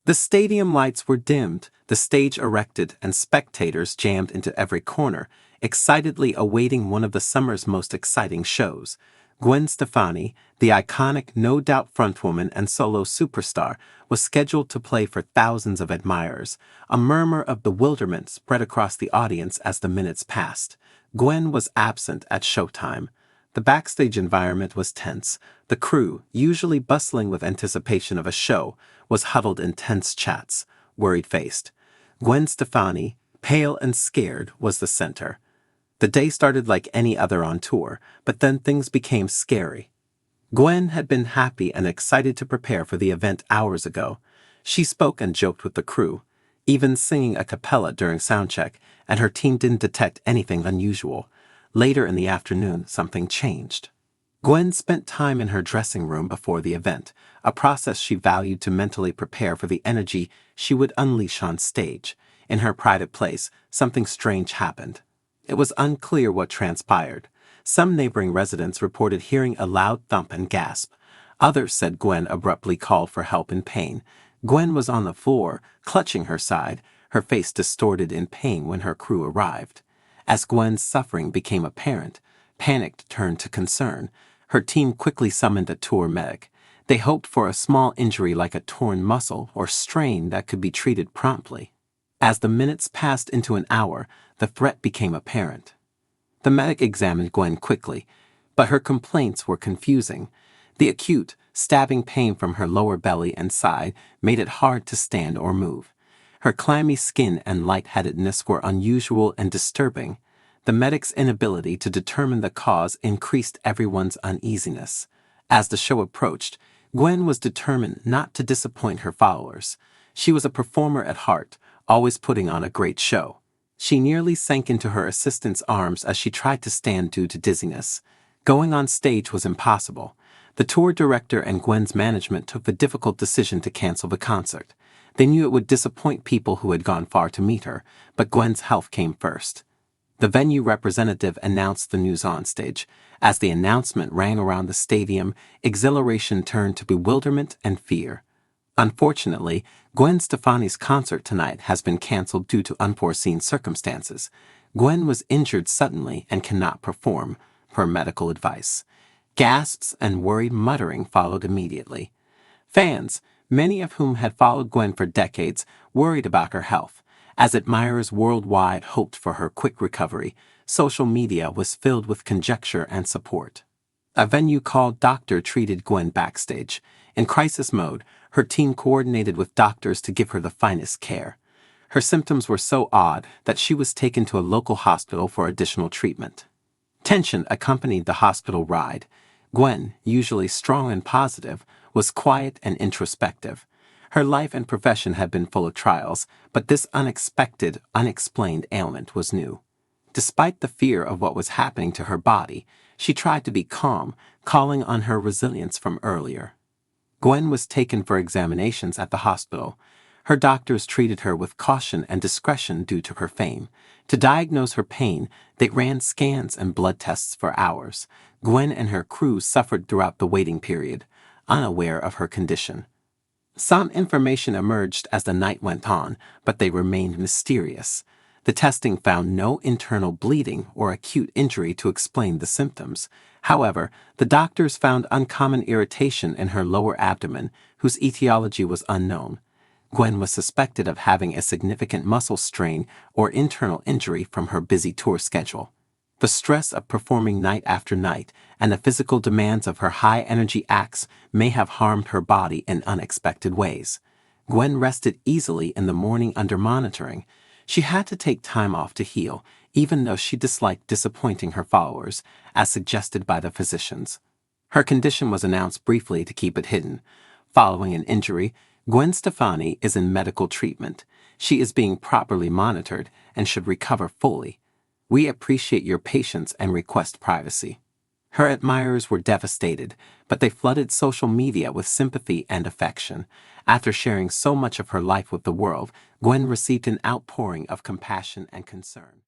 The stadium lights were dimmed, the stage erected, and spectators jammed into every corner, excitedly awaiting one of the summer's most exciting shows. Gwen Stefani, the iconic No Doubt frontwoman and solo superstar, was scheduled to play for thousands of admirers. A murmur of bewilderment spread across the audience as the minutes passed. Gwen was absent at showtime. The backstage environment was tense. The crew, usually bustling with anticipation of a show, was huddled in tense chats, worried-faced. Gwen Stefani, pale and scared, was the center. The day started like any other on tour, but then things became scary. Gwen had been happy and excited to prepare for the event hours ago. She spoke and joked with the crew, even singing a cappella during soundcheck, and her team didn't detect anything unusual. Later in the afternoon, something changed. Gwen spent time in her dressing room before the event, a process she valued to mentally prepare for the energy she would unleash on stage. In her private place, something strange happened. It was unclear what transpired. Some neighboring residents reported hearing a loud thump and gasp. Others said Gwen abruptly called for help in pain. Gwen was on the floor, clutching her side, her face distorted in pain when her crew arrived. As Gwen's suffering became apparent, panic turned to concern. Her team quickly summoned a tour medic. They hoped for a small injury like a torn muscle or strain that could be treated promptly. As the minutes passed into an hour, the threat became apparent. The medic examined Gwen quickly, but her complaints were confusing. The acute, stabbing pain from her lower belly and side made it hard to stand or move. Her clammy skin and lightheadedness were unusual and disturbing. The medic's inability to determine the cause increased everyone's uneasiness. As the show approached, Gwen was determined not to disappoint her followers. She was a performer at heart, always putting on a great show. She nearly sank into her assistant's arms as she tried to stand due to dizziness. Going on stage was impossible. The tour director and Gwen's management took the difficult decision to cancel the concert. They knew it would disappoint people who had gone far to meet her, but Gwen's health came first. The venue representative announced the news on stage. As the announcement rang around the stadium, exhilaration turned to bewilderment and fear. Unfortunately, Gwen Stefani's concert tonight has been canceled due to unforeseen circumstances. Gwen was injured suddenly and cannot perform, per medical advice. Gasps and worried muttering followed immediately. Fans, many of whom had followed Gwen for decades, worried about her health. As admirers worldwide hoped for her quick recovery, social media was filled with conjecture and support. A venue called Doctor treated Gwen backstage. In crisis mode, her team coordinated with doctors to give her the finest care. Her symptoms were so odd that she was taken to a local hospital for additional treatment. Tension accompanied the hospital ride. Gwen, usually strong and positive, was quiet and introspective. Her life and profession had been full of trials, but this unexpected, unexplained ailment was new. Despite the fear of what was happening to her body, she tried to be calm, calling on her resilience from earlier. Gwen was taken for examinations at the hospital. Her doctors treated her with caution and discretion due to her fame. To diagnose her pain, they ran scans and blood tests for hours. Gwen and her crew suffered throughout the waiting period, unaware of her condition. Some information emerged as the night went on, but they remained mysterious. The testing found no internal bleeding or acute injury to explain the symptoms. However, the doctors found uncommon irritation in her lower abdomen, whose etiology was unknown. Gwen was suspected of having a significant muscle strain or internal injury from her busy tour schedule. The stress of performing night after night and the physical demands of her high-energy acts may have harmed her body in unexpected ways. Gwen rested easily in the morning under monitoring. She had to take time off to heal, even though she disliked disappointing her followers, as suggested by the physicians. Her condition was announced briefly to keep it hidden. Following an injury, Gwen Stefani is in medical treatment. She is being properly monitored and should recover fully. We appreciate your patience and request privacy. Her admirers were devastated, but they flooded social media with sympathy and affection. After sharing so much of her life with the world, Gwen received an outpouring of compassion and concern.